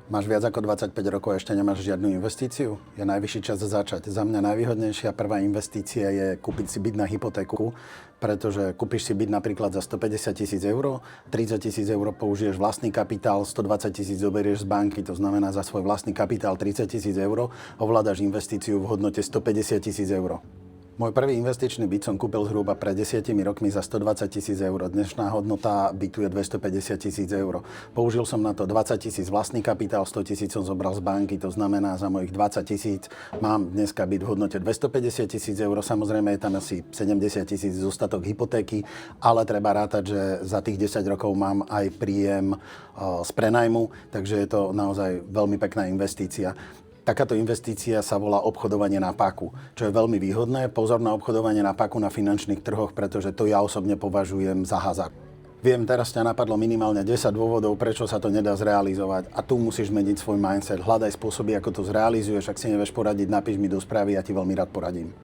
Máš viac ako 25 rokov a ešte nemáš žiadnu investíciu? Je najvyšší čas začať. Za mňa najvýhodnejšia prvá investícia je kúpiť si byt na hypotéku, pretože kúpiš si byt napríklad za 150 000 eur, 30 000 eur použiješ vlastný kapitál, 120 000 zoberieš z banky, to znamená za svoj vlastný kapitál 30 000 eur, ovládaš investíciu v hodnote 150 000 eur. Môj prvý investičný byt som kúpil zhruba pred 10 rokmi za 120 000 eur. Dnešná hodnota bytu je 250 000 eur. Použil som na to 20 000 vlastný kapitál, 100 000 som zobral z banky, to znamená za mojich 20 000 mám dneska byt v hodnote 250 000 eur. Samozrejme je tam asi 70 000 zostatok hypotéky, ale treba rátať, že za tých 10 rokov mám aj príjem z prenajmu, takže je to naozaj veľmi pekná investícia. Takáto investícia sa volá obchodovanie na páku, čo je veľmi výhodné. Pozor na obchodovanie na páku na finančných trhoch, pretože to ja osobne považujem za hazard. Viem, teraz ťa napadlo minimálne 10 dôvodov, prečo sa to nedá zrealizovať a tu musíš zmeniť svoj mindset. Hľadaj spôsoby, ako to zrealizuješ. Ak si nevieš poradiť, napíš mi do správy, ja ti veľmi rád poradím.